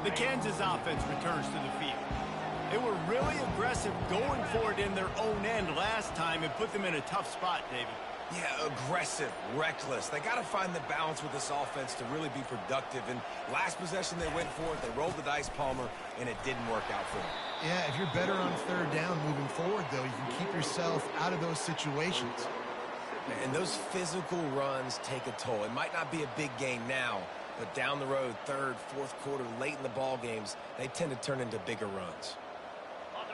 The Kansas offense returns to the field. They were really aggressive going for it in their own end last time and put them in a tough spot, David. Yeah, aggressive, reckless. They got to find the balance with this offense to really be productive. And last possession they went for it, they rolled the dice, Palmer, and it didn't work out for them. Yeah, if you're better on third down moving forward, though, you can keep yourself out of those situations. And those physical runs take a toll. It might not be a big gain now, but down the road, third, fourth quarter, late in the ball games, they tend to turn into bigger runs.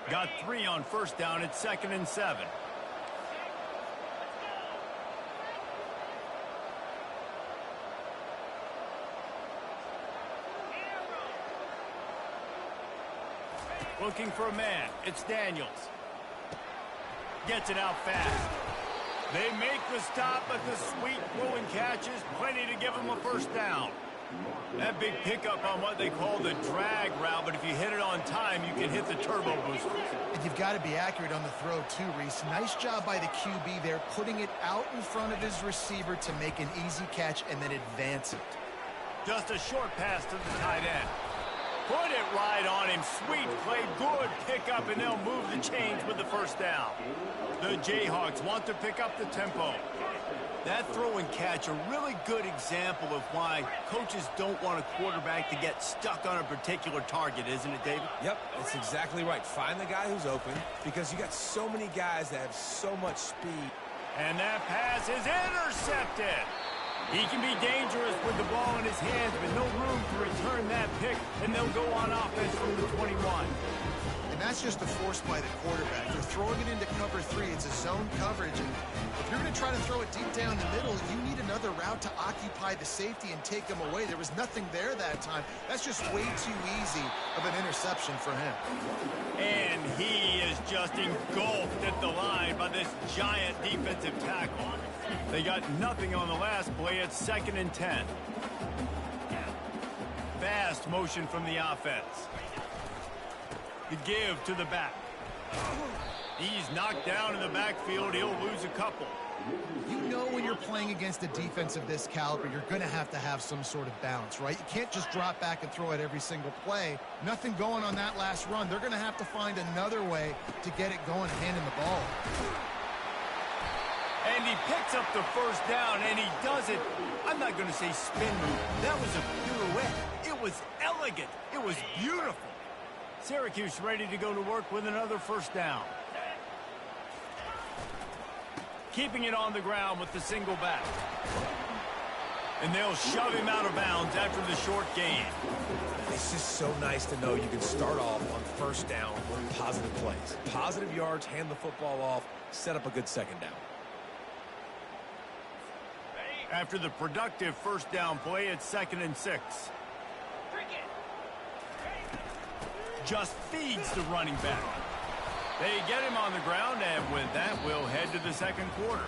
Got 3 on first down at 2nd and 7. Looking for a man. It's Daniels. Gets it out fast. They make the stop, but the sweet throwing catch is plenty to give them a first down. That big pickup on what they call the drag route, but if you hit it on time, you can hit the turbo booster. And you've got to be accurate on the throw, too, Reese. Nice job by the QB there, putting it out in front of his receiver to make an easy catch and then advance it. Just a short pass to the tight end. Put it right on him. Sweet play. Good pickup, and they'll move the chains with the first down. The Jayhawks want to pick up the tempo. That throw and catch, a really good example of why coaches don't want a quarterback to get stuck on a particular target, isn't it, David? Yep, that's exactly right. Find the guy who's open because you got so many guys that have so much speed. And that pass is intercepted. He can be dangerous with the ball in his hands, but no room to return that pick, and they'll go on offense from the 21. And that's just a force by the quarterback. They're throwing it into cover 3. It's a zone coverage, and if you're going to try to throw it deep down the middle, you need another route to occupy the safety and take him away. There was nothing there that time. That's just way too easy of an interception for him. And he is just engulfed at the line by this giant defensive tackle. They got nothing on the last play. It's 2nd and 10. Fast motion from the offense. The give to the back. He's knocked down in the backfield. He'll lose a couple. You know when you're playing against a defense of this caliber, you're going to have some sort of balance, right? You can't just drop back and throw it every single play. Nothing going on that last run. They're going to have to find another way to get it going, handing the ball. And he picks up the first down, and he does it. I'm not going to say spin move. That was a pirouette. It was elegant. It was beautiful. Syracuse ready to go to work with another first down. Keeping it on the ground with the single back. And they'll shove him out of bounds after the short gain. It's just so nice to know you can start off on first down with positive plays. Positive yards, hand the football off, set up a good second down. After the productive first down play, it's 2nd and 6. Just feeds the running back. They get him on the ground, and with that, we'll head to the second quarter.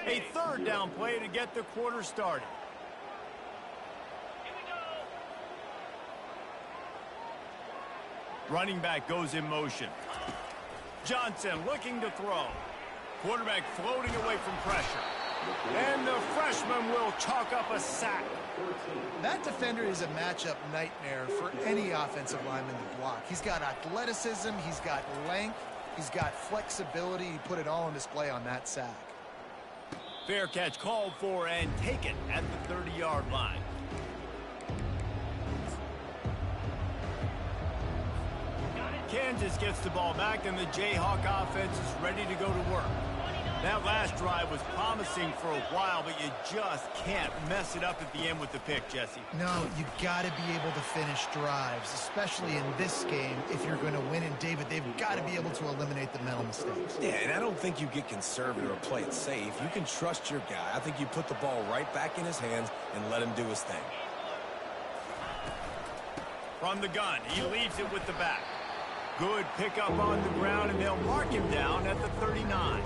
A third down play to get the quarter started. Running back goes in motion. Johnson looking to throw. Quarterback floating away from pressure. And the freshman will chalk up a sack. That defender is a matchup nightmare for any offensive lineman to block. He's got athleticism, he's got length, he's got flexibility. He put it all on display on that sack. Fair catch called for and taken at the 30-yard line. Kansas gets the ball back, and the Jayhawk offense is ready to go to work. That last drive was promising for a while, but you just can't mess it up at the end with the pick, Jesse. No, you got to be able to finish drives, especially in this game if you're going to win. And, David, they've got to be able to eliminate the mental mistakes. Yeah, and I don't think you get conservative or play it safe. You can trust your guy. I think you put the ball right back in his hands and let him do his thing. From the gun, he leaves it with the back. Good pickup on the ground, and they'll mark him down at the 39.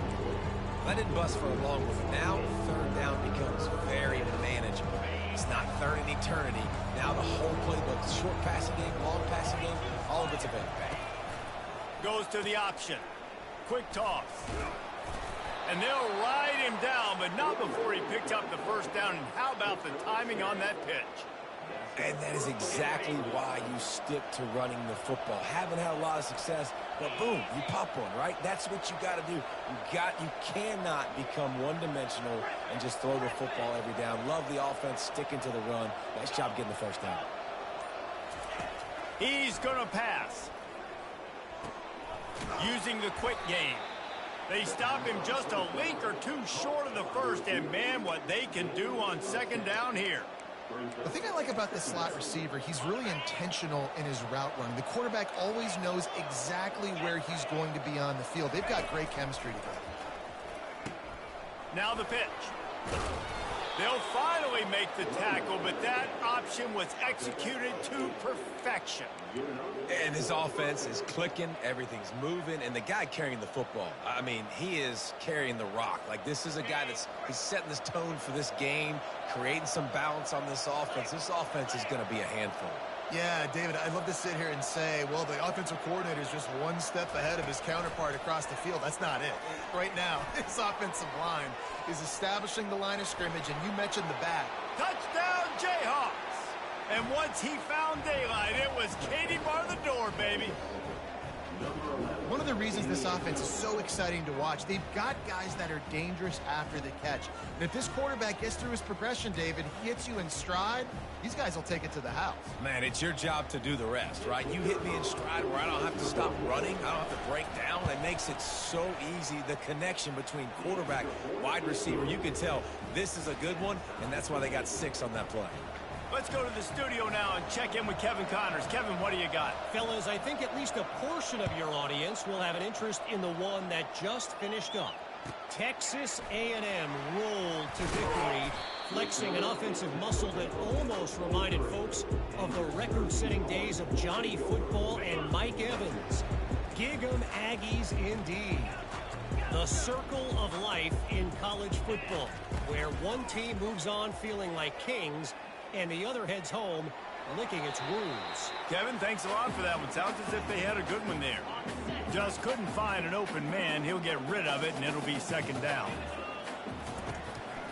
That didn't bust for a long one. Now, third down becomes very manageable. It's not third in eternity. Now the whole playbook, short passing game, long passing game, all of it's available. Goes to the option. Quick toss. And they'll ride him down, but not before he picks up the first down. And how about the timing on that pitch? And that is exactly why you stick to running the football. Haven't had a lot of success, but boom, you pop one, right? That's what you got to do. You cannot become one-dimensional and just throw the football every down. Love the offense, sticking to the run. Nice job getting the first down. He's going to pass. Using the quick game. They stop him just a link or two short of the first, and man, what they can do on second down here. The thing I like about this slot receiver, he's really intentional in his route running. The quarterback always knows exactly where he's going to be on the field. They've got great chemistry together. Now the pitch. They'll finally make the tackle, but that option was executed to perfection. And his offense is clicking, everything's moving, and the guy carrying the football, I mean, he is carrying the rock. Like, this is a guy he's setting this tone for this game, creating some balance on this offense. This offense is going to be a handful. Yeah, David, I'd love to sit here and say, well, the offensive coordinator is just one step ahead of his counterpart across the field. That's not it. Right now, his offensive line is establishing the line of scrimmage, and you mentioned the back. Touchdown, Jayhawks! And once he found daylight, it was Katie bar the door, baby. One of the reasons this offense is so exciting to watch, they've got guys that are dangerous after the catch. And if this quarterback gets through his progression, David, he hits you in stride, these guys will take it to the house. Man, it's your job to do the rest, right? You hit me in stride where I don't have to stop running. I don't have to break down. It makes it so easy. The connection between quarterback, wide receiver, you can tell this is a good one, and that's why they got 6 on that play. Let's go to the studio now and check in with Kevin Connors. Kevin, what do you got? Fellas, I think at least a portion of your audience will have an interest in the one that just finished up. Texas A&M rolled to victory, flexing an offensive muscle that almost reminded folks of the record-setting days of Johnny Football and Mike Evans. Gig 'em Aggies indeed. The circle of life in college football, where one team moves on feeling like kings and the other heads home licking its wounds. Kevin, thanks a lot for that one. Sounds as if they had a good one there. Just couldn't find an open man. He'll get rid of it, and it'll be second down.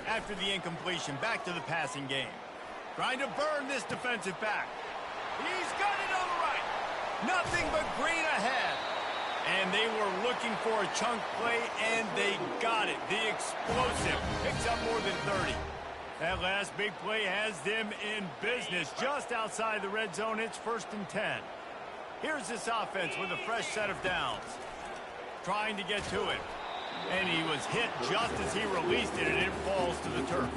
After the incompletion, back to the passing game. Trying to burn this defensive back. He's got it on the right. Nothing but green ahead. And they were looking for a chunk play, and they got it. The explosive picks up more than 30. That last big play has them in business just outside the red zone. It's 1st and 10. Here's this offense with a fresh set of downs. Trying to get to it. And he was hit just as he released it, and it falls to the turf.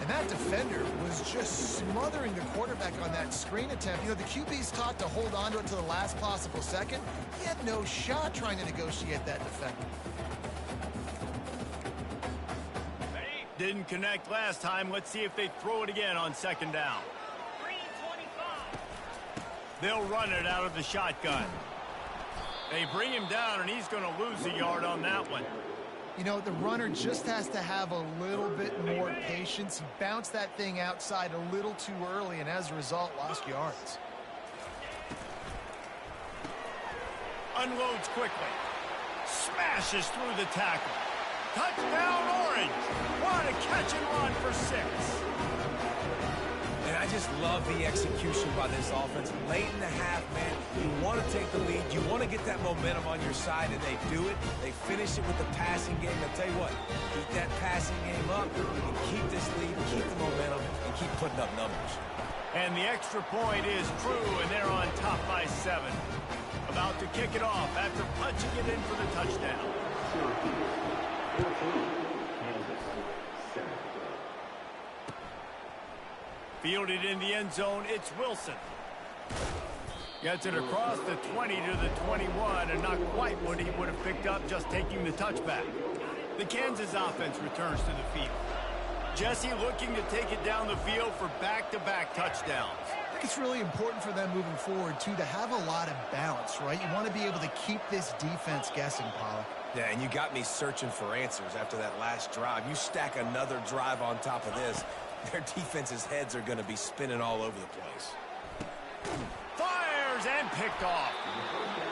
And that defender was just smothering the quarterback on that screen attempt. You know, the QB's taught to hold on to it to the last possible second. He had no shot trying to negotiate that defender. Didn't connect last time. Let's see if they throw it again on second down. They'll run it out of the shotgun. They bring him down, and he's going to lose a yard on that one. You know, the runner just has to have a little bit more patience. He bounced that thing outside a little too early, and as a result, lost yards. Unloads quickly. Smashes through the tackle. Touchdown, Orange. What a catch and run for 6. And I just love the execution by this offense. Late in the half, man, you want to take the lead. You want to get that momentum on your side, and they do it. They finish it with the passing game. I'll tell you what, keep that passing game up, and keep this lead, keep the momentum, and keep putting up numbers. And the extra point is true, and they're on top by 7. About to kick it off after punching it in for the touchdown. Fielded in the end zone, it's Wilson. Gets it across the 20 to the 21, and not quite what he would have picked up just taking the touchback. The Kansas offense returns to the field. Jesse looking to take it down the field for back-to-back touchdowns. I think it's really important for them moving forward, too, to have a lot of balance, right? You want to be able to keep this defense guessing, Pollock. Yeah, and you got me searching for answers after that last drive. You stack another drive on top of this, their defense's heads are going to be spinning all over the place. Fires and picked off.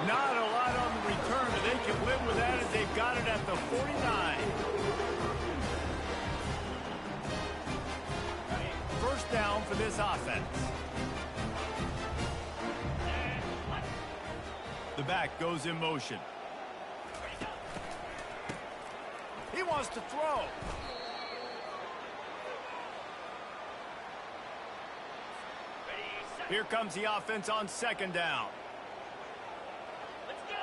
Not a lot on the return, but they can live with that as they've got it at the 49. down for this offense. The back goes in motion. He wants to throw. Here comes the offense on second down. Let's go.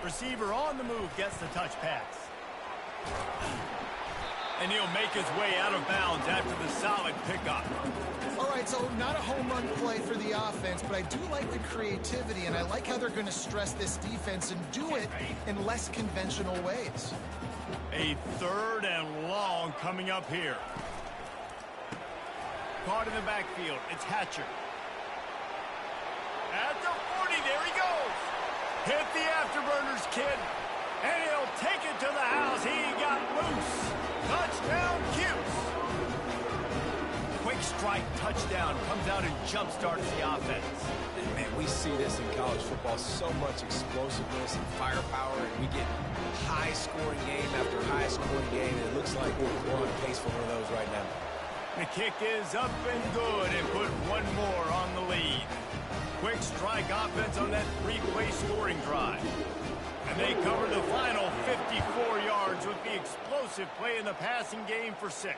Receiver on the move gets the touch pass. And he'll make his way out of bounds after the solid pickup. All right, so not a home run play for the offense, but I do like the creativity, and I like how they're going to stress this defense and do it in less conventional ways. A 3rd and long coming up here. Caught in the backfield. It's Hatcher. At the 40, there he goes. Hit the afterburners, kid. And he'll take it to the house. He got loose. Touchdown, Cuse. Quick strike touchdown comes out and jump-starts the offense. Man, we see this in college football, so much explosiveness and firepower, and we get high-scoring game after high-scoring game, and it looks like we're on pace for one of those right now. The kick is up and good and put one more on the lead. Quick strike offense on that 3-play scoring drive. And they cover the final 54 yards with the explosive play in the passing game for 6.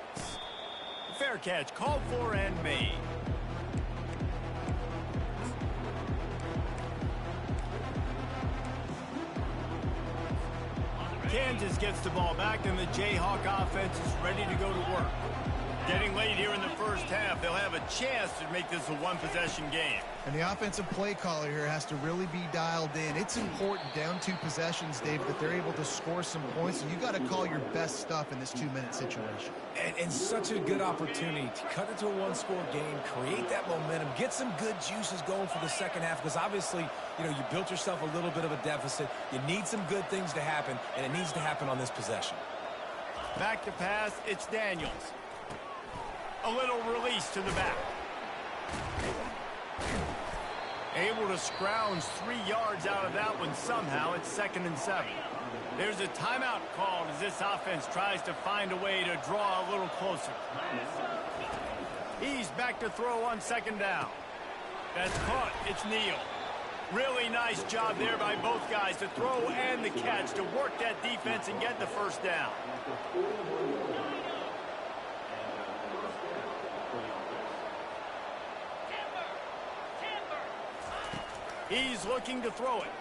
Fair catch called for and made. Kansas gets the ball back and the Jayhawk offense is ready to go to work. Getting late here in the first half, they'll have a chance to make this a one-possession game. And the offensive play caller here has to really be dialed in. It's important down 2 possessions, Dave, that they're able to score some points. So you got to call your best stuff in this 2-minute situation. And such a good opportunity to cut into a 1-score game, create that momentum, get some good juices going for the second half, because obviously, you know, you built yourself a little bit of a deficit. You need some good things to happen, and it needs to happen on this possession. Back to pass, it's Daniels. A little release to the back. Able to scrounge 3 yards out of that one somehow. It's 2nd and 7. There's a timeout called as this offense tries to find a way to draw a little closer. He's back to throw on 2nd down. That's caught. It's Neal. Really nice job there by both guys to throw and the catch to work that defense and get the first down. He's looking to throw it.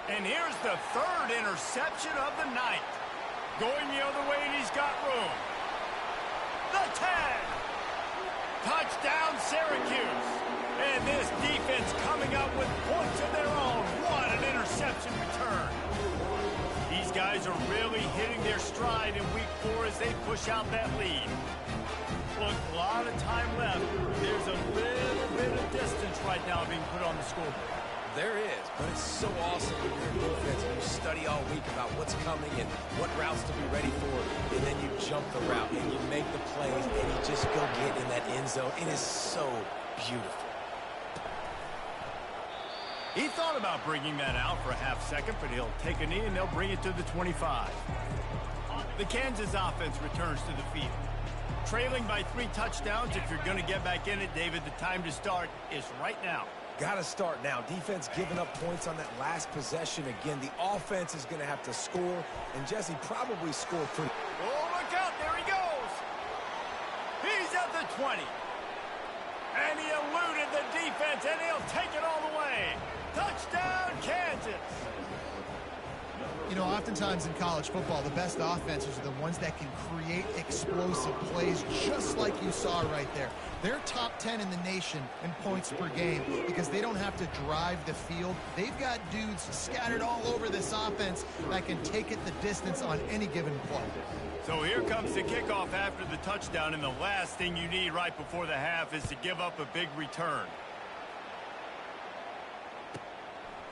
And here's the 3rd interception of the night. Going the other way, and he's got room. The tag. Touchdown, Syracuse. And this defense coming up with points of their own. What an interception return. These guys are really hitting their stride in week 4 as they push out that lead. Look, a lot of time left. There's a little bit of distance right now being put on the scoreboard. There is, but it's so awesome when you're in defense and you study all week about what's coming and what routes to be ready for, and then you jump the route and you make the plays and you just go get in that end zone. It is so beautiful. He thought about bringing that out for a half second, but he'll take a knee and they'll bring it to the 25. The Kansas offense returns to the field. Trailing by 3 touchdowns. If you're going to get back in it, David, the time to start is right now. Got to start now. Defense giving up points on that last possession. Again, the offense is going to have to score, and Jesse probably scored pretty. Oh, look out. There he goes. He's at the 20. And he eluded the defense, and he'll take it all the way. Touchdown, Kansas. You know, oftentimes in college football, the best offenses are the ones that can create explosive plays, just like you saw right there. They're top 10 in the nation in points per game because they don't have to drive the field. They've got dudes scattered all over this offense that can take it the distance on any given play. So here comes the kickoff after the touchdown, and the last thing you need right before the half is to give up a big return.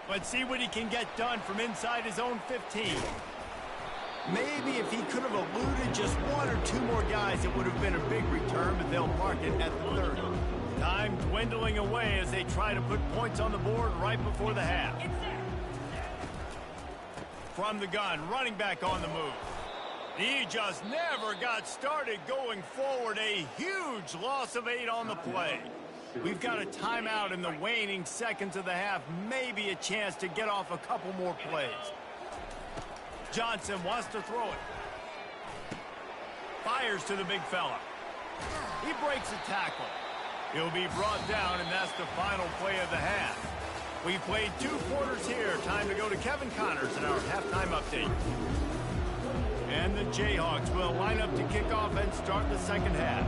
Let's see what he can get done from inside his own 15. Maybe if he could have eluded just 1 or 2 more guys, it would have been a big return, but they'll mark it at the 30. Time dwindling away as they try to put points on the board right before the half. From the gun, running back on the move. He just never got started going forward. A huge loss of 8 on the play. We've got a timeout in the waning seconds of the half. Maybe a chance to get off a couple more plays. Johnson wants to throw it. Fires to the big fella. He breaks a tackle. He'll be brought down, and that's the final play of the half. We played 2 quarters here. Time to go to Kevin Connors in our halftime update. And the Jayhawks will line up to kick off and start the second half.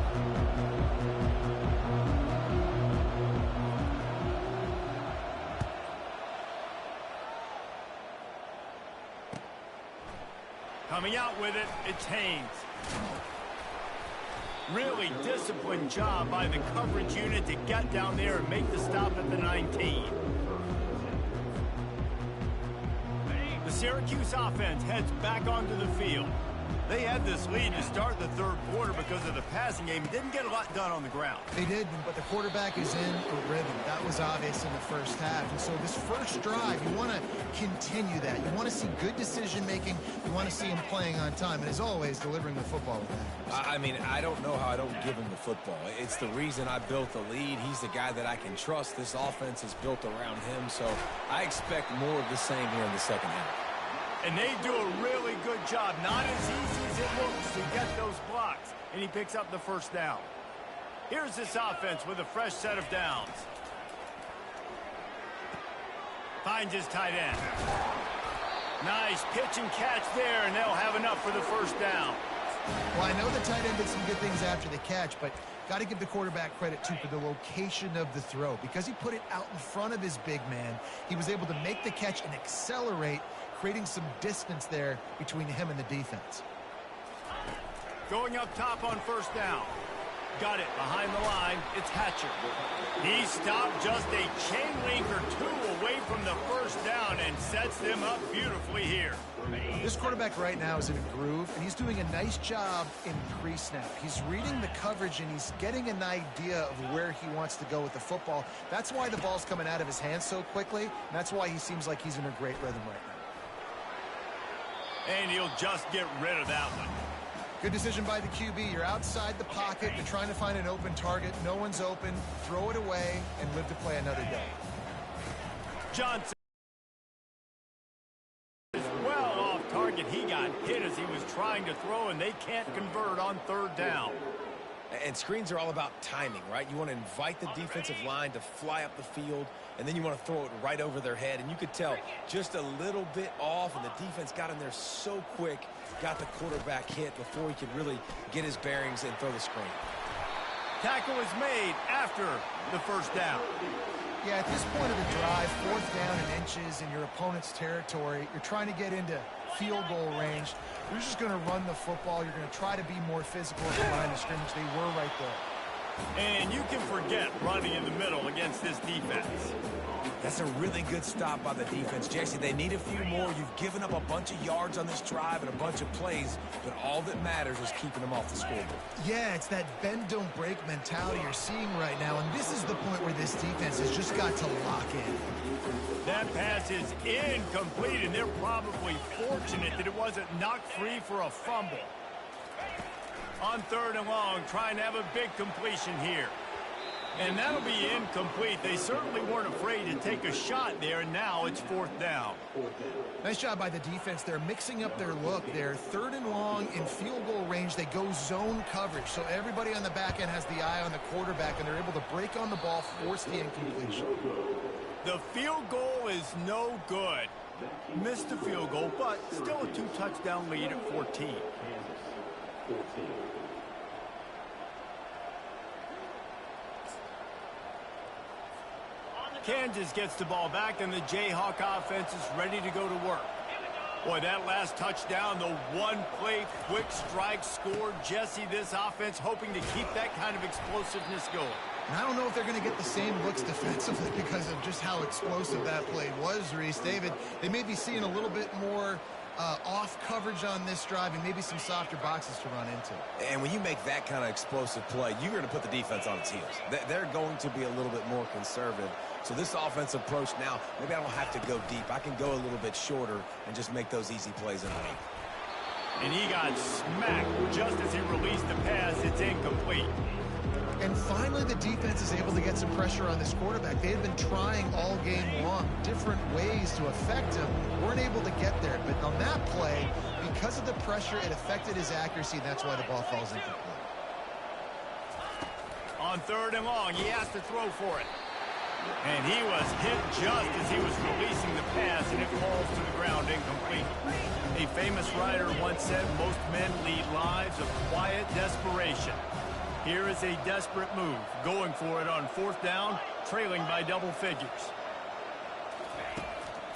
Coming out with it, it's Haynes. Really disciplined job by the coverage unit to get down there and make the stop at the 19. The Syracuse offense heads back onto the field. They had this lead to start the third quarter because of the passing game. Didn't get a lot done on the ground. They did, but the quarterback is in a rhythm. That was obvious in the first half. And so this first drive, you want to continue that. You want to see good decision-making. You want to see him playing on time. And as always, delivering the football with that. I mean, I don't know how I don't give him the football. It's the reason I built the lead. He's the guy that I can trust. This offense is built around him. So I expect more of the same here in the second half. And they do a really good job. Not as easy as it looks to get those blocks. And he picks up the first down. Here's this offense with a fresh set of downs. Finds his tight end. Nice pitch and catch there, and they'll have enough for the first down. Well, I know the tight end did some good things after the catch, but got to give the quarterback credit, too, for the location of the throw. Because he put it out in front of his big man, he was able to make the catch and accelerate, creating some distance there between him and the defense. Going up top on first down. Got it behind the line. It's Hatcher. He stopped just a chain link or 2 away from the first down and sets them up beautifully here. This quarterback right now is in a groove, and he's doing a nice job in pre-snap. He's reading the coverage, and he's getting an idea of where he wants to go with the football. That's why the ball's coming out of his hands so quickly, and that's why he seems like he's in a great rhythm right now. And he'll just get rid of that one. Good decision by the QB. You're outside the pocket. You're trying to find an open target. No one's open. Throw it away and live to play another day. Johnson is well off target. He got hit as he was trying to throw, and they can't convert on third down. And screens are all about timing, right? You want to invite the defensive line to fly up the field, and then you want to throw it right over their head. And you could tell just a little bit off, and the defense got in there so quick, got the quarterback hit before he could really get his bearings and throw the screen. Tackle is made after the first down. Yeah, at this point of the drive, 4th down and inches in your opponent's territory, you're trying to get into field goal range. You're just going to run the football. You're going to try to be more physical at the line of scrimmage. They were right there. And you can forget running in the middle against this defense. That's a really good stop by the defense. Jesse, they need a few more. You've given up a bunch of yards on this drive and a bunch of plays, but all that matters is keeping them off the scoreboard. Yeah, it's that bend, don't break mentality you're seeing right now, and this is the point where this defense has just got to lock in. That pass is incomplete, and they're probably fortunate that it wasn't knocked free for a fumble. On 3rd and long, trying to have a big completion here. And that'll be incomplete. They certainly weren't afraid to take a shot there, and now it's 4th down. Nice job by the defense. They're mixing up their look. They're 3rd and long in field goal range. They go zone coverage, so everybody on the back end has the eye on the quarterback, and they're able to break on the ball, force the incompletion. The field goal is no good. Missed the field goal, but still a 2-touchdown lead at 14. Kansas gets the ball back, and the Jayhawk offense is ready to go to work. Boy, that last touchdown, the one-play quick strike scored. Jesse, this offense hoping to keep that kind of explosiveness going. And I don't know if they're going to get the same looks defensively because of just how explosive that play was, Reese. David, they may be seeing a little bit more off coverage on this drive and maybe some softer boxes to run into. And when you make that kind of explosive play, you're going to put the defense on its heels. They're going to be a little bit more conservative. So this offensive approach now, maybe I don't have to go deep. I can go a little bit shorter and just make those easy plays underneath. And he got smacked just as he released the pass. It's incomplete. And finally, the defense is able to get some pressure on this quarterback. They had been trying all game long, different ways to affect him. Weren't able to get there. But on that play, because of the pressure, it affected his accuracy. That's why the ball falls incomplete. On 3rd and long, he has to throw for it. And he was hit just as he was releasing the pass, and it falls to the ground incomplete. A famous writer once said, most men lead lives of quiet desperation. Here is a desperate move, going for it on 4th down, trailing by double figures.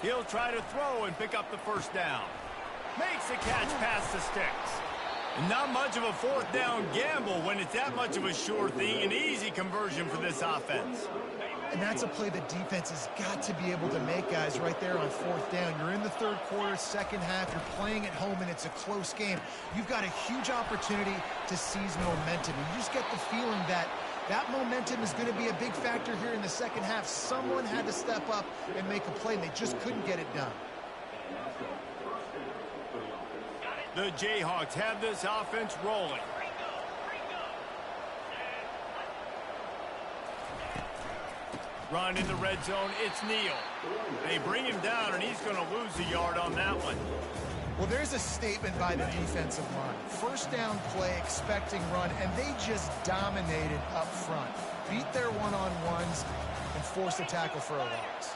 He'll try to throw and pick up the 1st down. Makes a catch past the sticks. Not much of a 4th down gamble when it's that much of a sure thing, an easy conversion for this offense. And that's a play the defense has got to be able to make, guys, right there on 4th down. You're in the 3rd quarter, 2nd half. You're playing at home, and it's a close game. You've got a huge opportunity to seize momentum. You just get the feeling that that momentum is going to be a big factor here in the 2nd half. Someone had to step up and make a play, and they just couldn't get it done. The Jayhawks have this offense rolling. Run in the red zone, it's Neal. They bring him down, and he's going to lose a yard on that one. Well, there's a statement by the defensive line. 1st down play, expecting run, and they just dominated up front. Beat their one-on-ones and forced a tackle for a loss.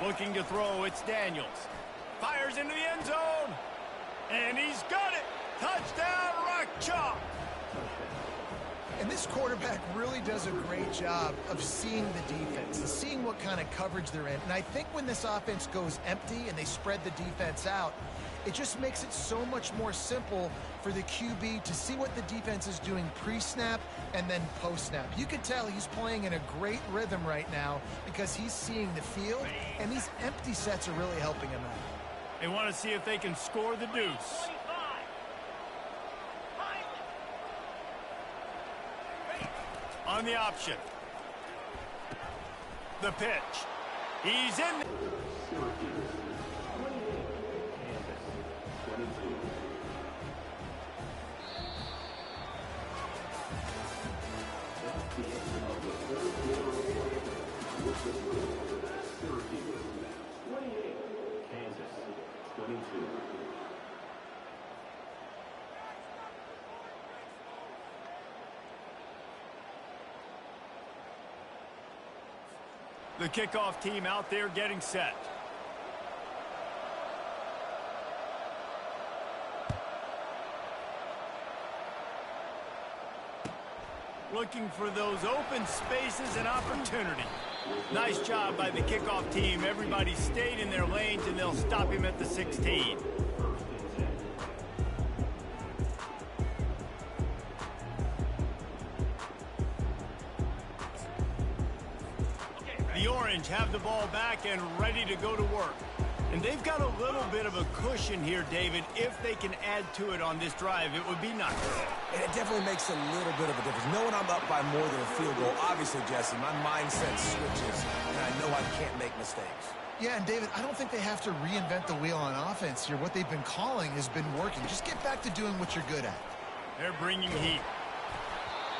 Looking to throw, it's Daniels. Fires into the end zone. And he's got it. Touchdown, Rock Chalk. And this quarterback really does a great job of seeing the defense and seeing what kind of coverage they're in. And I think when this offense goes empty and they spread the defense out, it just makes it so much more simple for the QB to see what the defense is doing pre-snap and then post-snap. You can tell he's playing in a great rhythm right now because he's seeing the field, and these empty sets are really helping him out. They want to see if they can score the deuce. On the option. The pitch. He's in. The kickoff team out there getting set. Looking for those open spaces and opportunity. Nice job by the kickoff team. Everybody stayed in their lanes, and they'll stop him at the 16. The Orange have the ball back and ready to go to work. And they've got a little bit of a cushion here, David. If they can add to it on this drive, it would be nice. And it definitely makes a little bit of a difference. Knowing I'm up by more than a field goal, obviously, Jesse, my mindset switches, and I know I can't make mistakes. Yeah, and David, I don't think they have to reinvent the wheel on offense here. What they've been calling has been working. Just get back to doing what you're good at. They're bringing heat.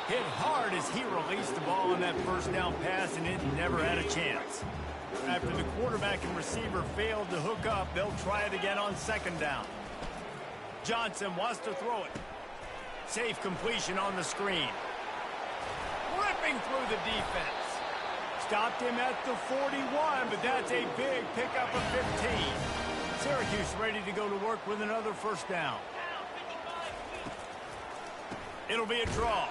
Hit hard as he released the ball on that 1st down pass, and it never had a chance. After the quarterback and receiver failed to hook up, they'll try it again on 2nd down. Johnson wants to throw it. Safe completion on the screen. Ripping through the defense. Stopped him at the 41, but that's a big pickup of 15. Syracuse ready to go to work with another 1st down. It'll be a draw.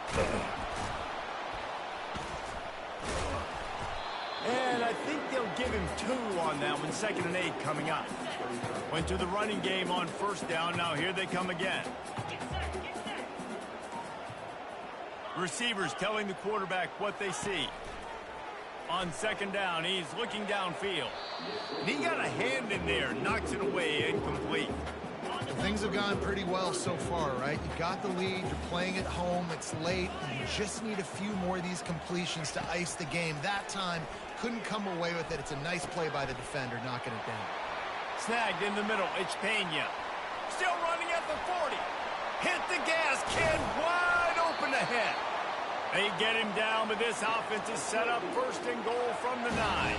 And I think they'll give him 2 on that one. 2nd and 8 coming up. Went to the running game on 1st down. Now here they come again. Receivers telling the quarterback what they see. On 2nd down, he's looking downfield. And he got a hand in there, knocks it away, incomplete. Things have gone pretty well so far, right? You got the lead, you're playing at home, it's late, and you just need a few more of these completions to ice the game. That time, couldn't come away with it. It's a nice play by the defender, knocking it down. Snagged in the middle, it's Pena. Still running at the 40. Hit the gas, kid. Wide open ahead. They get him down, but this offense is set up first and goal from the 9.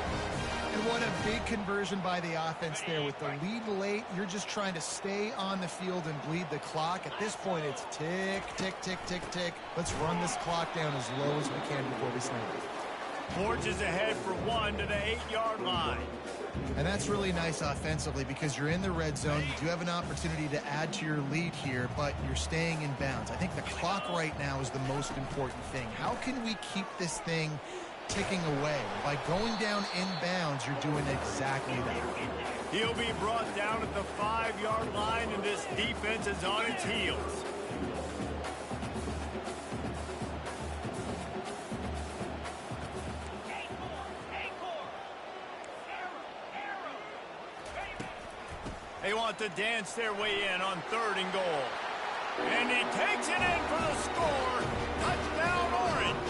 And what a big conversion by the offense there. With the lead late, you're just trying to stay on the field and bleed the clock. At this point, it's tick, tick, tick, tick, tick. Let's run this clock down as low as we can before we snap it. Forges ahead for 1 to the 8-yard line. And that's really nice offensively because you're in the red zone. You do have an opportunity to add to your lead here, but you're staying in bounds. I think the clock right now is the most important thing. How can we keep this thing ticking away? By going down in bounds, you're doing exactly that. He'll be brought down at the 5-yard line, and this defense is on its heels. They want to dance their way in on 3rd and goal. And he takes it in for the score. Touchdown, Orange.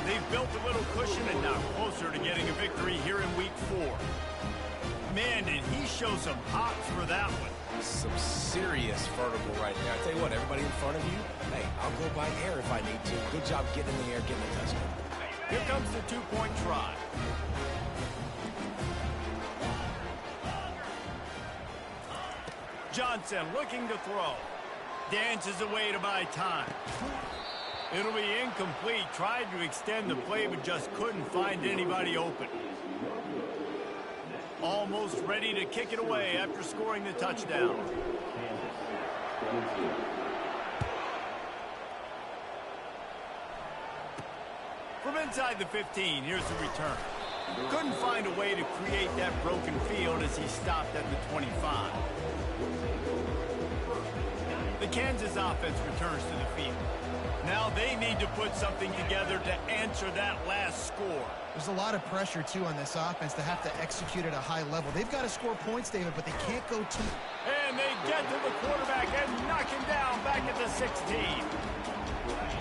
They've built a little cushion and now closer to getting a victory here in week 4. Man, did he show some hops for that one. Some serious vertical right there. I tell you what, everybody in front of you, hey, I'll go by air if I need to. Good job getting in the air, getting a touchdown. Here comes the 2-point try. Johnson looking to throw. Dances away to buy time. It'll be incomplete. Tried to extend the play, but just couldn't find anybody open. Almost ready to kick it away after scoring the touchdown. From inside the 15, here's the return. Couldn't find a way to create that broken field as he stopped at the 25. The Kansas offense returns to the field. Now they need to put something together to answer that last score. There's a lot of pressure, too, on this offense to have to execute at a high level. They've got to score points, David, but they can't go too... And they get to the quarterback and knock him down back at the 16.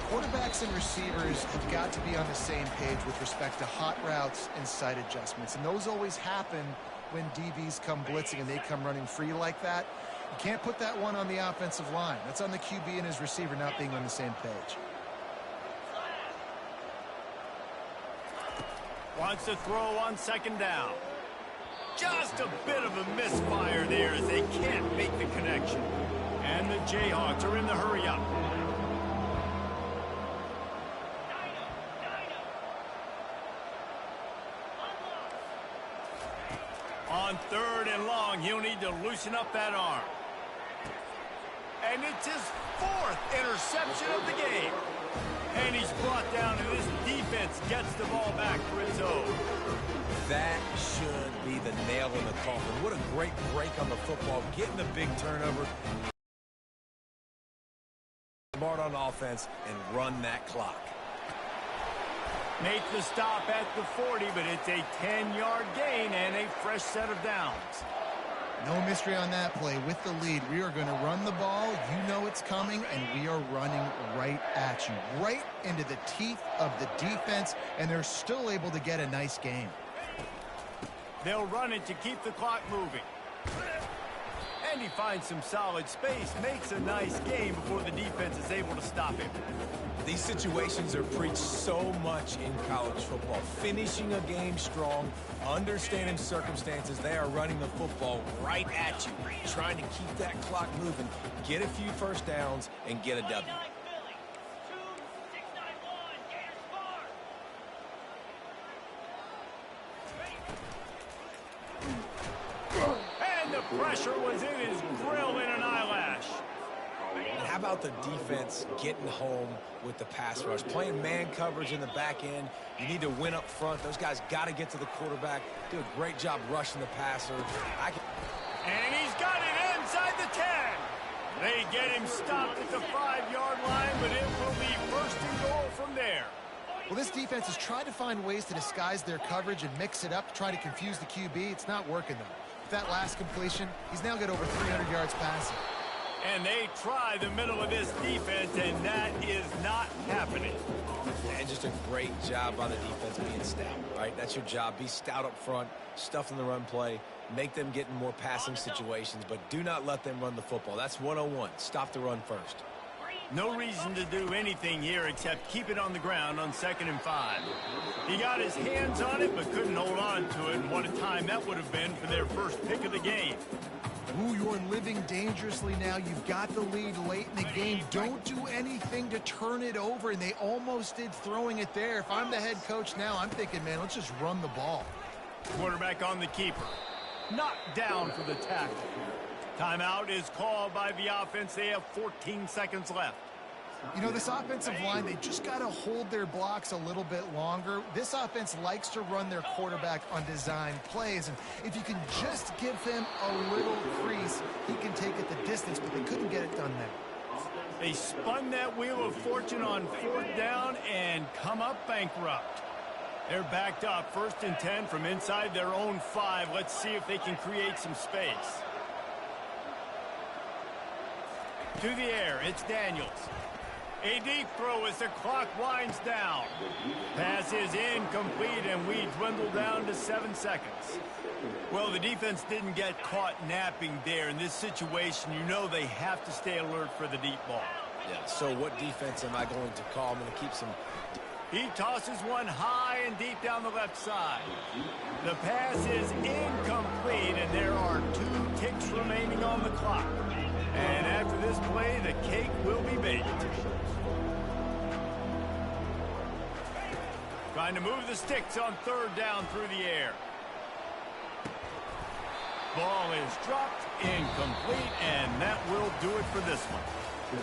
Quarterbacks and receivers have got to be on the same page with respect to hot routes and sight adjustments. And those always happen when DBs come blitzing and they come running free like that. You can't put that one on the offensive line. That's on the QB and his receiver not being on the same page. Wants to throw on 2nd down. Just a bit of a misfire there as they can't make the connection. And the Jayhawks are in the hurry up. On 3rd and long, he'll need to loosen up that arm. And it's his 4th interception of the game. And he's brought down, and this defense gets the ball back for its own. That should be the nail in the coffin. What a great break on the football. Getting the big turnover. Smart on offense and run that clock. Make the stop at the 40, but it's a 10-yard gain and a fresh set of downs. No mystery on that play. With the lead, we are going to run the ball. You know it's coming, and we are running right at you, right into the teeth of the defense, and they're still able to get a nice game. They'll run it to keep the clock moving. And he finds some solid space, makes a nice game before the defense is able to stop him. These situations are preached so much in college football. Finishing a game strong, understanding circumstances. They are running the football right at you, trying to keep that clock moving, get a few first downs, and get a W. And the pressure was in his grill in an eyelash. And how about the defense getting home with the pass rush? Playing man coverage in the back end. You need to win up front. Those guys got to get to the quarterback. Do a great job rushing the passer. And he's got it inside the 10. They get him stopped at the 5-yard line, but it will be 1st and goal from there. Well, this defense has tried to find ways to disguise their coverage and mix it up to try to confuse the QB. It's not working, though. With that last completion, he's now got over 300 yards passing. And they try the middle of this defense, and that is not happening. And just a great job by the defense being stout, right? That's your job. Be stout up front, stuff in the run play, make them get in more passing situations, but do not let them run the football. That's 101. Stop the run first. No reason to do anything here except keep it on the ground on 2nd and 5. He got his hands on it but couldn't hold on to it, and what a time that would have been for their first pick of the game. Ooh, you're living dangerously now. You've got the lead late in the game. Don't do anything to turn it over, and they almost did throwing it there. If I'm the head coach now, I'm thinking, man, let's just run the ball. Quarterback on the keeper. Knocked down for the tackle. Timeout is called by the offense. They have 14 seconds left. You know, this offensive line, they just got to hold their blocks a little bit longer. This offense likes to run their quarterback on designed plays, and if you can just give him a little crease, he can take it the distance, but they couldn't get it done there. They spun that wheel of fortune on 4th down and come up bankrupt. They're backed up 1st and 10 from inside their own 5. Let's see if they can create some space. To the air, it's Daniels. A deep throw as the clock winds down. Pass is incomplete, and we dwindle down to 7 seconds. Well, the defense didn't get caught napping there. In this situation, you know they have to stay alert for the deep ball. Yeah, so what defense am I going to call? I'm going to keep some... He tosses one high and deep down the left side. The pass is incomplete, and there are 2 ticks remaining on the clock. And after this play, the cake will be baked. Trying to move the sticks on 3rd down through the air. Ball is dropped, incomplete, and that will do it for this one.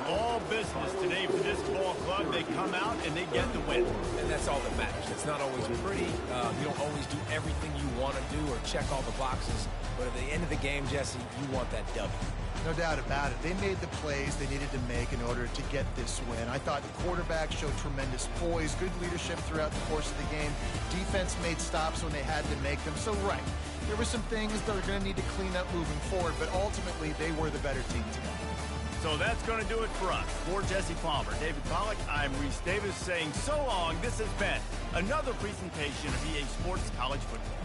All business today for this ball club. They come out and they get the win. And that's all that matters. It's not always pretty. You don't always do everything you want to do or check all the boxes. But at the end of the game, Jesse, you want that W. No doubt about it. They made the plays they needed to make in order to get this win. I thought the quarterback showed tremendous poise, good leadership throughout the course of the game. Defense made stops when they had to make them. So, right, there were some things that are going to need to clean up moving forward, but ultimately they were the better team today. So that's going to do it for us. For Jesse Palmer, David Pollack, I'm Reese Davis saying so long. This has been another presentation of EA Sports College Football.